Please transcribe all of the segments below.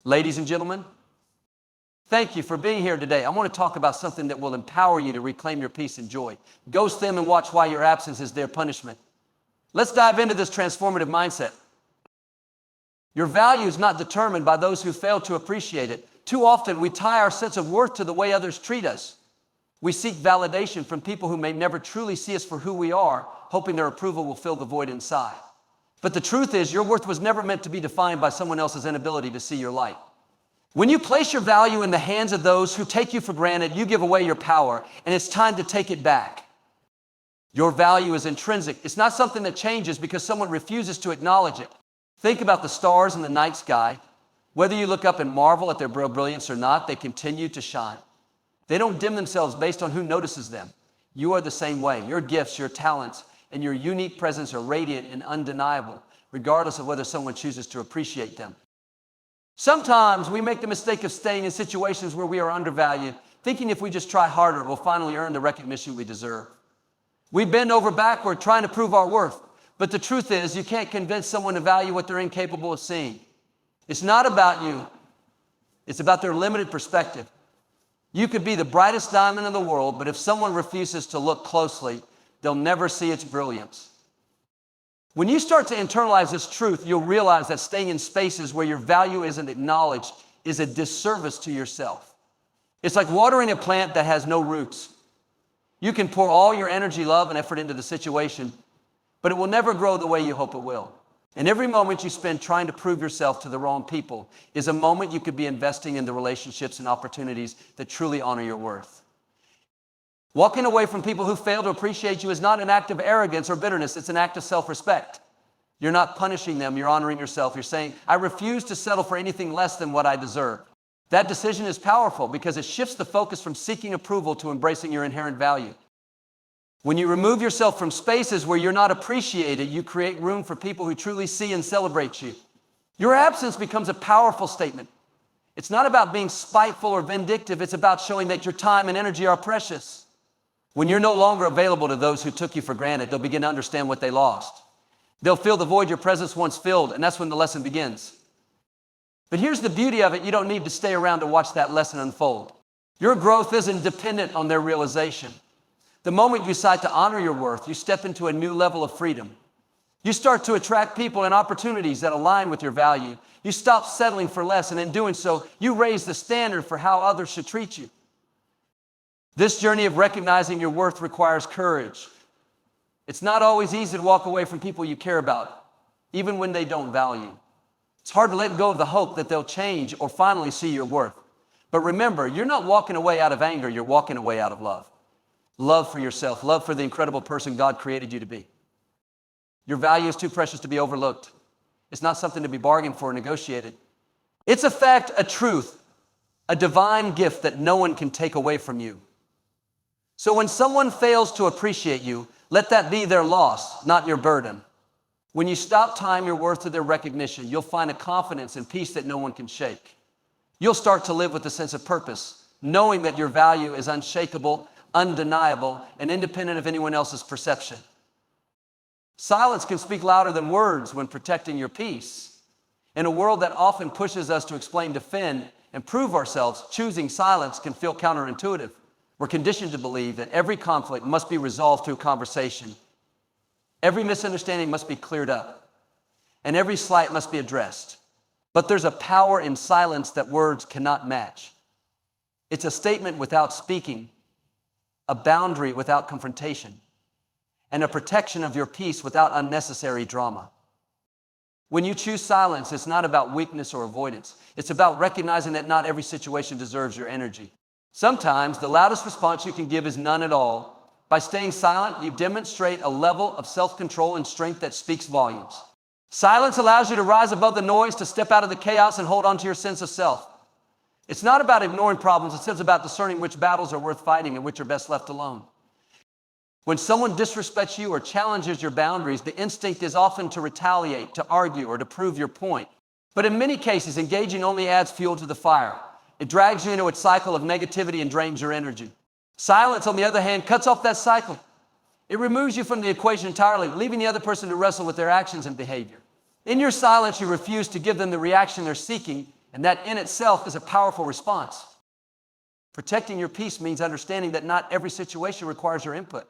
Ladies and gentlemen, thank you for being here today. I want to talk about something that will empower you to reclaim your peace and joy. Ghost them and watch why your absence is their punishment. Let's dive into this transformative mindset. Your value is not determined by those who fail to appreciate it. Too often, we tie our sense of worth to the way others treat us. We seek validation from people who may never truly see us for who we are, hoping their approval will fill the void inside. But the truth is, your worth was never meant to be defined by someone else's inability to see your light. When you place your value in the hands of those who take you for granted, you give away your power, and it's time to take it back. Your value is intrinsic. It's not something that changes because someone refuses to acknowledge it. Think about the stars in the night sky. Whether you look up and marvel at their brilliance or not, they continue to shine. They don't dim themselves based on who notices them. You are the same way. Your gifts, your talents, and your unique presence are radiant and undeniable, regardless of whether someone chooses to appreciate them. Sometimes we make the mistake of staying in situations where we are undervalued, thinking if we just try harder, we'll finally earn the recognition we deserve. We bend over backward trying to prove our worth. But the truth is, you can't convince someone to value what they're incapable of seeing. It's not about you. It's about their limited perspective. You could be the brightest diamond in the world, but if someone refuses to look closely, they'll never see its brilliance. When you start to internalize this truth, you'll realize that staying in spaces where your value isn't acknowledged is a disservice to yourself. It's like watering a plant that has no roots. You can pour all your energy, love, and effort into the situation, but it will never grow the way you hope it will. And every moment you spend trying to prove yourself to the wrong people is a moment you could be investing in the relationships and opportunities that truly honor your worth. Walking away from people who fail to appreciate you is not an act of arrogance or bitterness. It's an act of self-respect. You're not punishing them. You're honoring yourself. You're saying, I refuse to settle for anything less than what I deserve. That decision is powerful because it shifts the focus from seeking approval to embracing your inherent value. When you remove yourself from spaces where you're not appreciated, you create room for people who truly see and celebrate you. Your absence becomes a powerful statement. It's not about being spiteful or vindictive. It's about showing that your time and energy are precious. When you're no longer available to those who took you for granted, they'll begin to understand what they lost. They'll fill the void your presence once filled, and that's when the lesson begins. But here's the beauty of it. You don't need to stay around to watch that lesson unfold. Your growth isn't dependent on their realization. The moment you decide to honor your worth, you step into a new level of freedom. You start to attract people and opportunities that align with your value. You stop settling for less, and in doing so, you raise the standard for how others should treat you. This journey of recognizing your worth requires courage. It's not always easy to walk away from people you care about, even when they don't value. It's hard to let go of the hope that they'll change or finally see your worth. But remember, you're not walking away out of anger, you're walking away out of love. Love for yourself, love for the incredible person God created you to be. Your value is too precious to be overlooked. It's not something to be bargained for or negotiated. It's a fact, a truth, a divine gift that no one can take away from you. So when someone fails to appreciate you, let that be their loss, not your burden. When you stop tying your worth to their recognition, you'll find a confidence and peace that no one can shake. You'll start to live with a sense of purpose, knowing that your value is unshakable, undeniable, and independent of anyone else's perception. Silence can speak louder than words when protecting your peace. In a world that often pushes us to explain, defend, and prove ourselves, choosing silence can feel counterintuitive. We're conditioned to believe that every conflict must be resolved through conversation. Every misunderstanding must be cleared up, and every slight must be addressed. But there's a power in silence that words cannot match. It's a statement without speaking, a boundary without confrontation, and a protection of your peace without unnecessary drama. When you choose silence, it's not about weakness or avoidance. It's about recognizing that not every situation deserves your energy. Sometimes the loudest response you can give is none at all. By staying silent, you demonstrate a level of self-control and strength that speaks volumes. Silence allows you to rise above the noise, to step out of the chaos and hold on to your sense of self. It's not about ignoring problems. It's about discerning which battles are worth fighting and which are best left alone. When someone disrespects you or challenges your boundaries, the instinct is often to retaliate, to argue, or to prove your point. But in many cases, engaging only adds fuel to the fire. It drags you into a cycle of negativity and drains your energy. Silence, on the other hand, cuts off that cycle. It removes you from the equation entirely, leaving the other person to wrestle with their actions and behavior. In your silence, you refuse to give them the reaction they're seeking, And that in itself is a powerful response. Protecting your peace means understanding that not every situation requires your input.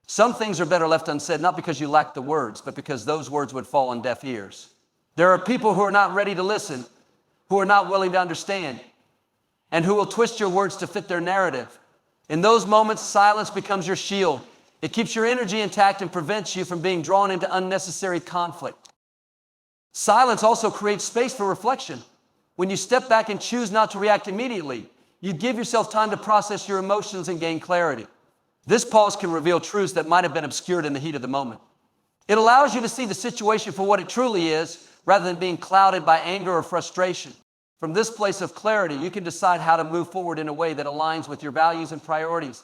Some things are better left unsaid, not because you lack the words, but because those words would fall on deaf ears. There are people who are not ready to listen, who are not willing to understand, and who will twist your words to fit their narrative. In those moments, silence becomes your shield. It keeps your energy intact and prevents you from being drawn into unnecessary conflict. Silence also creates space for reflection. When you step back and choose not to react immediately, you give yourself time to process your emotions and gain clarity. This pause can reveal truths that might have been obscured in the heat of the moment. It allows you to see the situation for what it truly is, rather than being clouded by anger or frustration. From this place of clarity, you can decide how to move forward in a way that aligns with your values and priorities.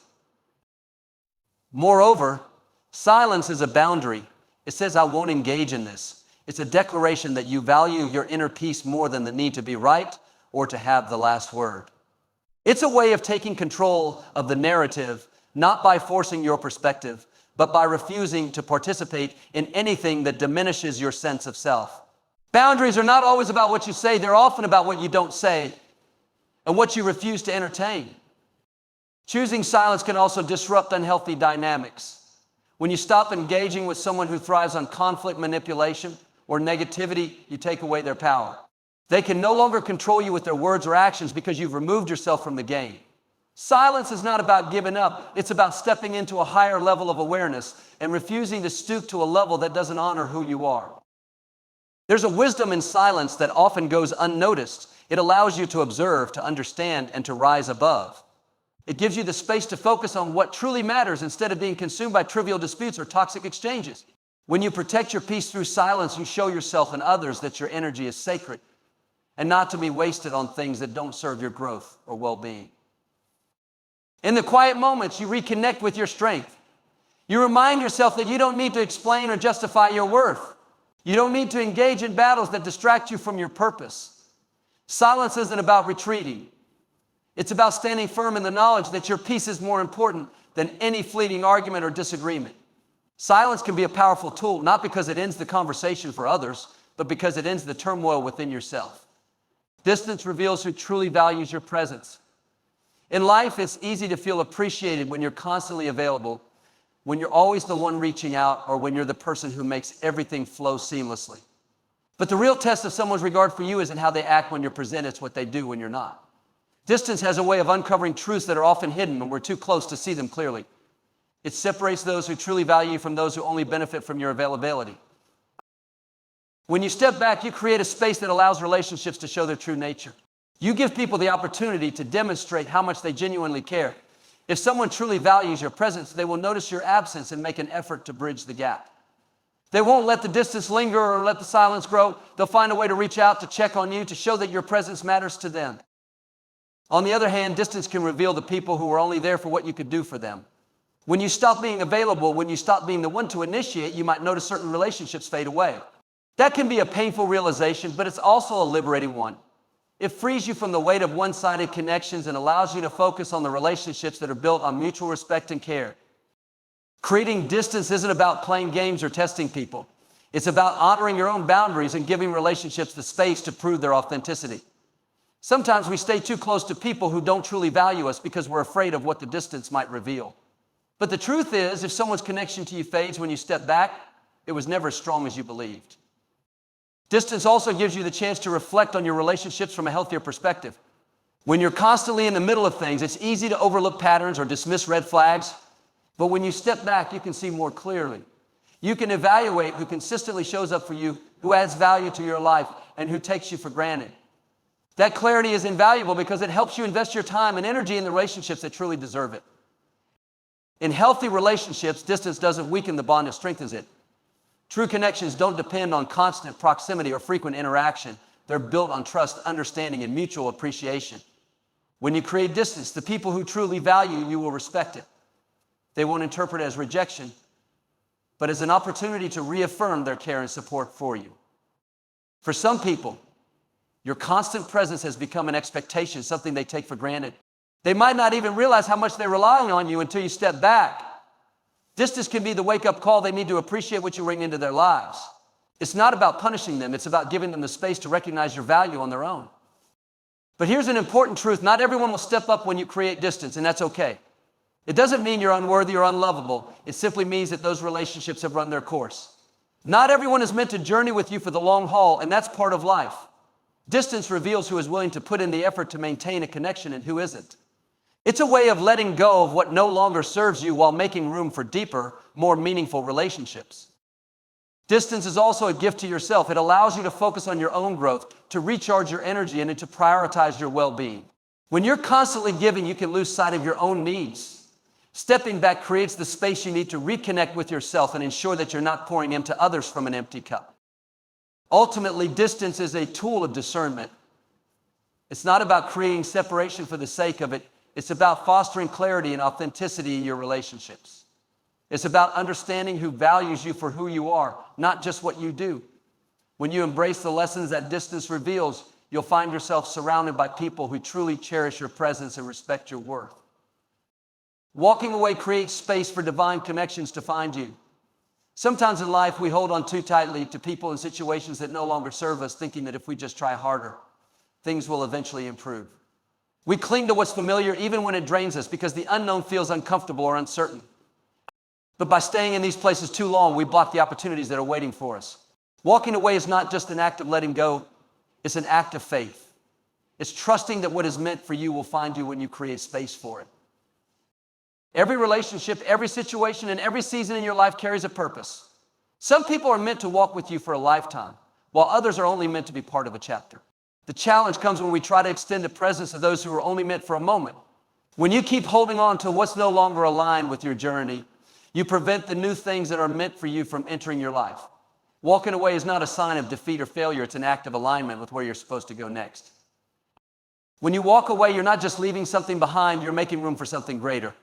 Moreover, silence is a boundary. It says, I won't engage in this. It's a declaration that you value your inner peace more than the need to be right or to have the last word. It's a way of taking control of the narrative, not by forcing your perspective, but by refusing to participate in anything that diminishes your sense of self. Boundaries are not always about what you say. They're often about what you don't say and what you refuse to entertain. Choosing silence can also disrupt unhealthy dynamics. When you stop engaging with someone who thrives on conflict, manipulation, or negativity, you take away their power. They can no longer control you with their words or actions because you've removed yourself from the game. Silence is not about giving up. It's about stepping into a higher level of awareness and refusing to stoop to a level that doesn't honor who you are. There's a wisdom in silence that often goes unnoticed. It allows you to observe, to understand, and to rise above. It gives you the space to focus on what truly matters instead of being consumed by trivial disputes or toxic exchanges. When you protect your peace through silence, you show yourself and others that your energy is sacred and not to be wasted on things that don't serve your growth or well-being. In the quiet moments, you reconnect with your strength. You remind yourself that you don't need to explain or justify your worth. You don't need to engage in battles that distract you from your purpose. Silence isn't about retreating. It's about standing firm in the knowledge that your peace is more important than any fleeting argument or disagreement. Silence can be a powerful tool, not because it ends the conversation for others, but because it ends the turmoil within yourself. Distance reveals who truly values your presence. In life, it's easy to feel appreciated when you're constantly available, when you're always the one reaching out, or when you're the person who makes everything flow seamlessly. But the real test of someone's regard for you isn't how they act when you're present, it's what they do when you're not. Distance has a way of uncovering truths that are often hidden when we're too close to see them clearly. It separates those who truly value you from those who only benefit from your availability. When you step back, you create a space that allows relationships to show their true nature. You give people the opportunity to demonstrate how much they genuinely care. If someone truly values your presence, they will notice your absence and make an effort to bridge the gap. They won't let the distance linger or let the silence grow. They'll find a way to reach out, to check on you, to show that your presence matters to them. On the other hand, distance can reveal the people who are only there for what you could do for them. When you stop being available, when you stop being the one to initiate, you might notice certain relationships fade away. That can be a painful realization, but it's also a liberating one. It frees you from the weight of one-sided connections and allows you to focus on the relationships that are built on mutual respect and care. Creating distance isn't about playing games or testing people. It's about honoring your own boundaries and giving relationships the space to prove their authenticity. Sometimes we stay too close to people who don't truly value us because we're afraid of what the distance might reveal. But the truth is, if someone's connection to you fades when you step back, it was never as strong as you believed. Distance also gives you the chance to reflect on your relationships from a healthier perspective. When you're constantly in the middle of things, it's easy to overlook patterns or dismiss red flags. But when you step back, you can see more clearly. You can evaluate who consistently shows up for you, who adds value to your life, and who takes you for granted. That clarity is invaluable because it helps you invest your time and energy in the relationships that truly deserve it. In healthy relationships, distance doesn't weaken the bond, it strengthens it. True connections don't depend on constant proximity or frequent interaction. They're built on trust, understanding, and mutual appreciation. When you create distance, the people who truly value you will respect it. They won't interpret it as rejection, but as an opportunity to reaffirm their care and support for you. For some people, your constant presence has become an expectation, something they take for granted. They might not even realize how much they're relying on you until you step back. Distance can be the wake-up call they need to appreciate what you bring into their lives. It's not about punishing them. It's about giving them the space to recognize your value on their own. But here's an important truth. Not everyone will step up when you create distance, and that's okay. It doesn't mean you're unworthy or unlovable. It simply means that those relationships have run their course. Not everyone is meant to journey with you for the long haul, and that's part of life. Distance reveals who is willing to put in the effort to maintain a connection and who isn't. It's a way of letting go of what no longer serves you while making room for deeper, more meaningful relationships. Distance is also a gift to yourself. It allows you to focus on your own growth, to recharge your energy, and to prioritize your well-being. When you're constantly giving, you can lose sight of your own needs. Stepping back creates the space you need to reconnect with yourself and ensure that you're not pouring into others from an empty cup. Ultimately, distance is a tool of discernment. It's not about creating separation for the sake of it. It's about fostering clarity and authenticity in your relationships. It's about understanding who values you for who you are, not just what you do. When you embrace the lessons that distance reveals, you'll find yourself surrounded by people who truly cherish your presence and respect your worth. Walking away creates space for divine connections to find you. Sometimes in life, we hold on too tightly to people and situations that no longer serve us, thinking that if we just try harder, things will eventually improve. We cling to what's familiar even when it drains us because the unknown feels uncomfortable or uncertain. But by staying in these places too long, we block the opportunities that are waiting for us. Walking away is not just an act of letting go, it's an act of faith. It's trusting that what is meant for you will find you when you create space for it. Every relationship, every situation, and every season in your life carries a purpose. Some people are meant to walk with you for a lifetime, while others are only meant to be part of a chapter. The challenge comes when we try to extend the presence of those who are only meant for a moment. When you keep holding on to what's no longer aligned with your journey, you prevent the new things that are meant for you from entering your life. Walking away is not a sign of defeat or failure. It's an act of alignment with where you're supposed to go next. When you walk away, you're not just leaving something behind, you're making room for something greater.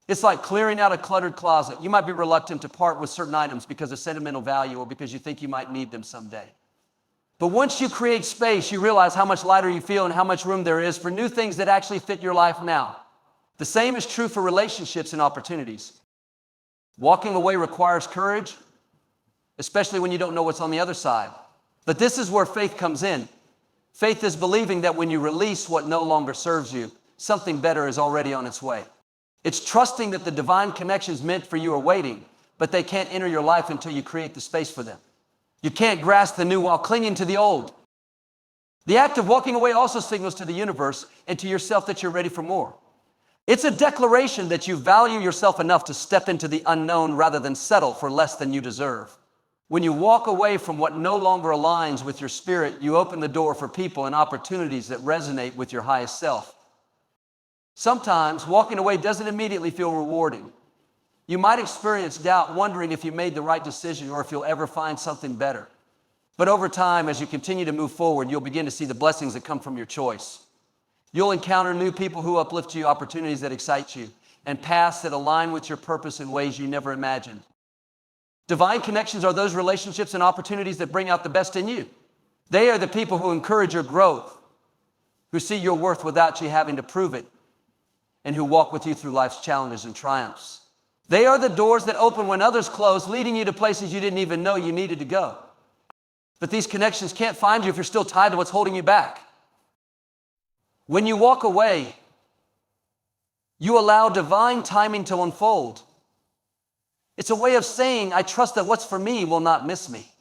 It's like clearing out a cluttered closet. You might be reluctant to part with certain items because of sentimental value or because you think you might need them someday. But once you create space, you realize how much lighter you feel and how much room there is for new things that actually fit your life now. The same is true for relationships and opportunities. Walking away requires courage, especially when you don't know what's on the other side. But this is where faith comes in. Faith is believing that when you release what no longer serves you, something better is already on its way. It's trusting that the divine connections meant for you are waiting, but they can't enter your life until you create the space for them. You can't grasp the new while clinging to the old. The act of walking away also signals to the universe and to yourself that you're ready for more. It's a declaration that you value yourself enough to step into the unknown rather than settle for less than you deserve. When you walk away from what no longer aligns with your spirit, you open the door for people and opportunities that resonate with your highest self. Sometimes walking away doesn't immediately feel rewarding. You might experience doubt, wondering if you made the right decision or if you'll ever find something better. But over time, as you continue to move forward, you'll begin to see the blessings that come from your choice. You'll encounter new people who uplift you, opportunities that excite you, and paths that align with your purpose in ways you never imagined. Divine connections are those relationships and opportunities that bring out the best in you. They are the people who encourage your growth, who see your worth without you having to prove it, and who walk with you through life's challenges and triumphs. They are the doors that open when others close, leading you to places you didn't even know you needed to go. But these connections can't find you if you're still tied to what's holding you back. When you walk away, you allow divine timing to unfold. It's a way of saying, I trust that what's for me will not miss me.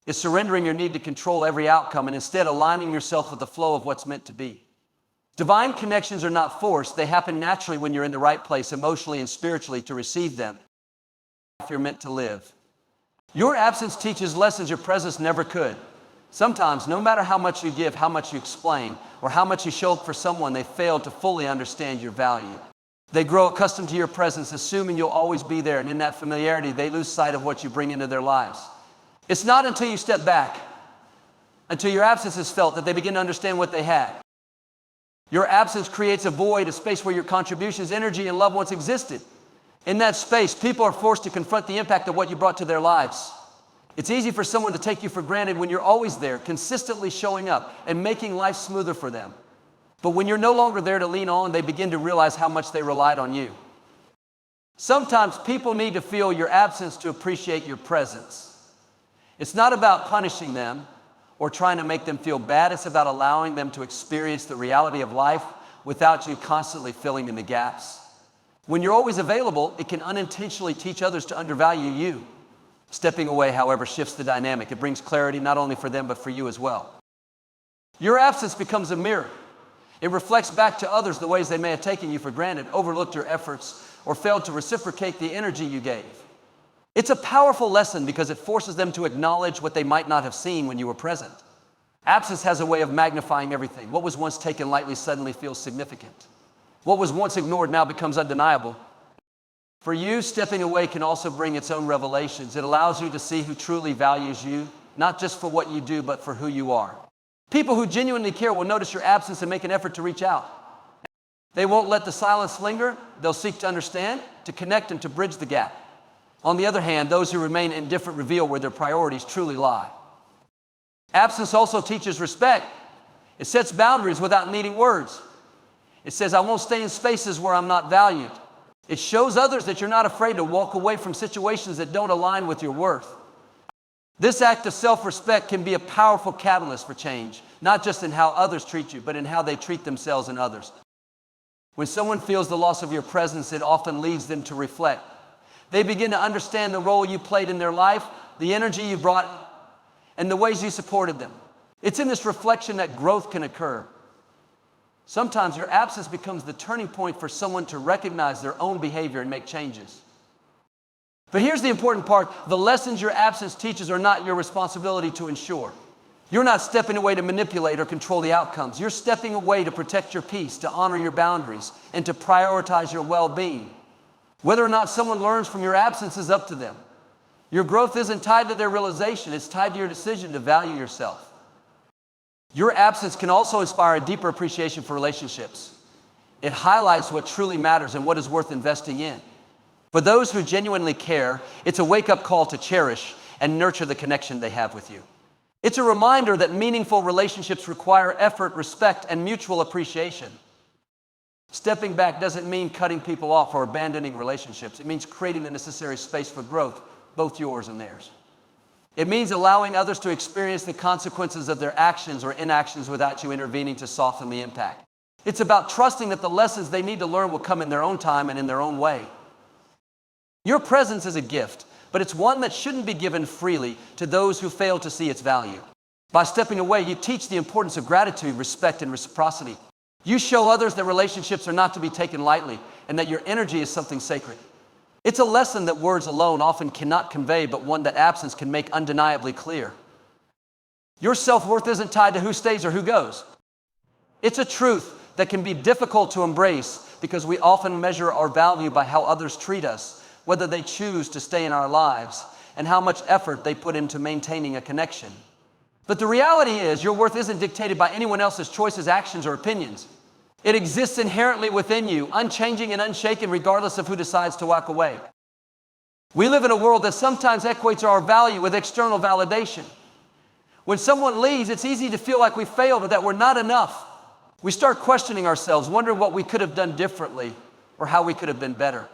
It's surrendering your need to control every outcome and instead aligning yourself with the flow of what's meant to be. Divine connections are not forced. They happen naturally when you're in the right place emotionally and spiritually to receive them. If you're meant to live. Your absence teaches lessons your presence never could. Sometimes, no matter how much you give, how much you explain, or how much you show up for someone, they fail to fully understand your value. They grow accustomed to your presence, assuming you'll always be there, and in that familiarity, they lose sight of what you bring into their lives. It's not until you step back, until your absence is felt, that they begin to understand what they had. Your absence creates a void, a space where your contributions, energy, and love once existed. In that space, people are forced to confront the impact of what you brought to their lives. It's easy for someone to take you for granted when you're always there, consistently showing up and making life smoother for them. But when you're no longer there to lean on, they begin to realize how much they relied on you. Sometimes people need to feel your absence to appreciate your presence. It's not about punishing them or trying to make them feel bad. It's about allowing them to experience the reality of life without you constantly filling in the gaps. When you're always available, it can unintentionally teach others to undervalue you. Stepping away, however, shifts the dynamic. It brings clarity not only for them, but for you as well. Your absence becomes a mirror. It reflects back to others the ways they may have taken you for granted, overlooked your efforts, or failed to reciprocate the energy you gave. It's a powerful lesson because it forces them to acknowledge what they might not have seen when you were present. Absence has a way of magnifying everything. What was once taken lightly suddenly feels significant. What was once ignored now becomes undeniable. For you, stepping away can also bring its own revelations. It allows you to see who truly values you, not just for what you do, but for who you are. People who genuinely care will notice your absence and make an effort to reach out. They won't let the silence linger. They'll seek to understand, to connect, and to bridge the gap. On the other hand, those who remain indifferent reveal where their priorities truly lie. Absence also teaches respect. It sets boundaries without needing words. It says, I won't stay in spaces where I'm not valued. It shows others that you're not afraid to walk away from situations that don't align with your worth. This act of self-respect can be a powerful catalyst for change, not just in how others treat you, but in how they treat themselves and others. When someone feels the loss of your presence, it often leads them to reflect. They begin to understand the role you played in their life, the energy you brought, and the ways you supported them. It's in this reflection that growth can occur. Sometimes your absence becomes the turning point for someone to recognize their own behavior and make changes. But here's the important part. The lessons your absence teaches are not your responsibility to ensure. You're not stepping away to manipulate or control the outcomes. You're stepping away to protect your peace, to honor your boundaries, and to prioritize your well-being. Whether or not someone learns from your absence is up to them. Your growth isn't tied to their realization. It's tied to your decision to value yourself. Your absence can also inspire a deeper appreciation for relationships. It highlights what truly matters and what is worth investing in. For those who genuinely care, it's a wake-up call to cherish and nurture the connection they have with you. It's a reminder that meaningful relationships require effort, respect, and mutual appreciation. Stepping back doesn't mean cutting people off or abandoning relationships. It means creating the necessary space for growth, both yours and theirs. It means allowing others to experience the consequences of their actions or inactions without you intervening to soften the impact. It's about trusting that the lessons they need to learn will come in their own time and in their own way. Your presence is a gift, but it's one that shouldn't be given freely to those who fail to see its value. By stepping away, you teach the importance of gratitude, respect, and reciprocity. You show others that relationships are not to be taken lightly and that your energy is something sacred. It's a lesson that words alone often cannot convey, but one that absence can make undeniably clear. Your self-worth isn't tied to who stays or who goes. It's a truth that can be difficult to embrace because we often measure our value by how others treat us, whether they choose to stay in our lives, and how much effort they put into maintaining a connection. But the reality is, your worth isn't dictated by anyone else's choices, actions, or opinions. It exists inherently within you, unchanging and unshaken regardless of who decides to walk away. We live in a world that sometimes equates our value with external validation. When someone leaves, it's easy to feel like we failed or that we're not enough. We start questioning ourselves, wondering what we could have done differently or how we could have been better.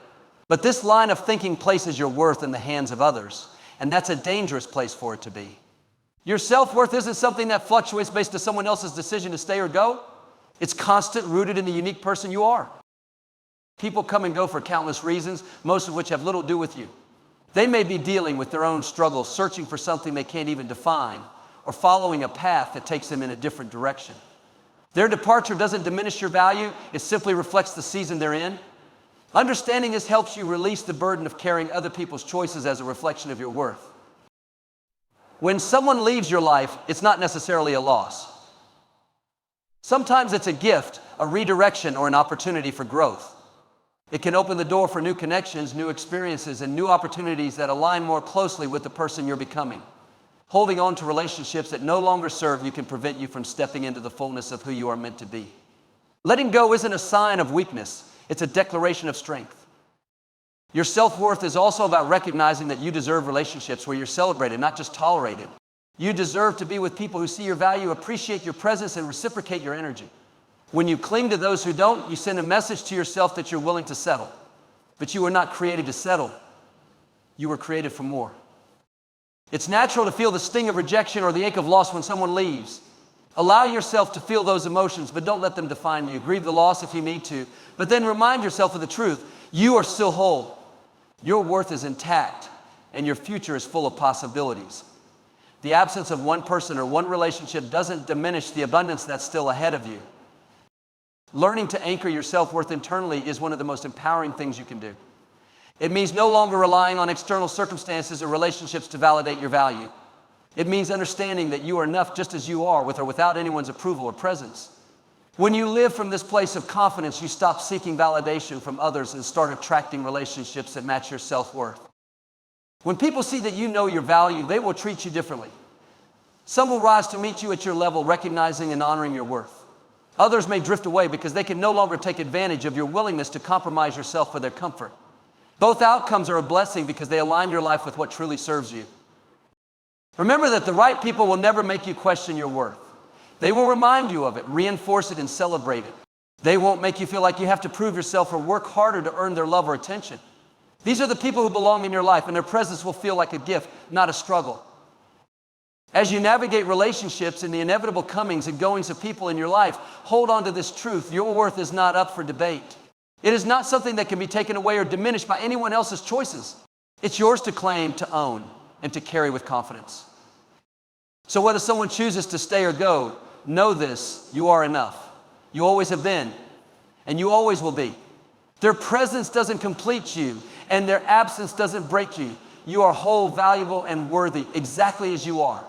But this line of thinking places your worth in the hands of others, and that's a dangerous place for it to be. Your self-worth isn't something that fluctuates based on someone else's decision to stay or go. It's constant, rooted in the unique person you are. People come and go for countless reasons, most of which have little to do with you. They may be dealing with their own struggles, searching for something they can't even define, or following a path that takes them in a different direction. Their departure doesn't diminish your value, it simply reflects the season they're in. Understanding this helps you release the burden of carrying other people's choices as a reflection of your worth. When someone leaves your life, it's not necessarily a loss. Sometimes it's a gift, a redirection, or an opportunity for growth. It can open the door for new connections, new experiences, and new opportunities that align more closely with the person you're becoming. Holding on to relationships that no longer serve you can prevent you from stepping into the fullness of who you are meant to be. Letting go isn't a sign of weakness, it's a declaration of strength. Your self-worth is also about recognizing that you deserve relationships where you're celebrated, not just tolerated. You deserve to be with people who see your value, appreciate your presence, and reciprocate your energy. When you cling to those who don't, you send a message to yourself that you're willing to settle. But you were not created to settle. You were created for more. It's natural to feel the sting of rejection or the ache of loss when someone leaves. Allow yourself to feel those emotions, but don't let them define you. Grieve the loss if you need to, but then remind yourself of the truth. You are still whole. Your worth is intact, and your future is full of possibilities. The absence of one person or one relationship doesn't diminish the abundance that's still ahead of you. Learning to anchor your self-worth internally is one of the most empowering things you can do. It means no longer relying on external circumstances or relationships to validate your value. It means understanding that you are enough just as you are, with or without anyone's approval or presence. When you live from this place of confidence, you stop seeking validation from others and start attracting relationships that match your self-worth. When people see that you know your value, they will treat you differently. Some will rise to meet you at your level, recognizing and honoring your worth. Others may drift away because they can no longer take advantage of your willingness to compromise yourself for their comfort. Both outcomes are a blessing because they align your life with what truly serves you. Remember that the right people will never make you question your worth. They will remind you of it, reinforce it, and celebrate it. They won't make you feel like you have to prove yourself or work harder to earn their love or attention. These are the people who belong in your life, and their presence will feel like a gift, not a struggle. As you navigate relationships and the inevitable comings and goings of people in your life, hold on to this truth. Your worth is not up for debate. It is not something that can be taken away or diminished by anyone else's choices. It's yours to claim, to own, and to carry with confidence. So whether someone chooses to stay or go, know this: you are enough. You always have been, and you always will be. Their presence doesn't complete you, and their absence doesn't break you. You are whole, valuable, and worthy, exactly as you are.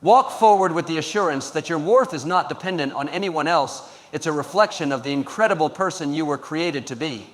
Walk forward with the assurance that your worth is not dependent on anyone else. It's a reflection of the incredible person you were created to be.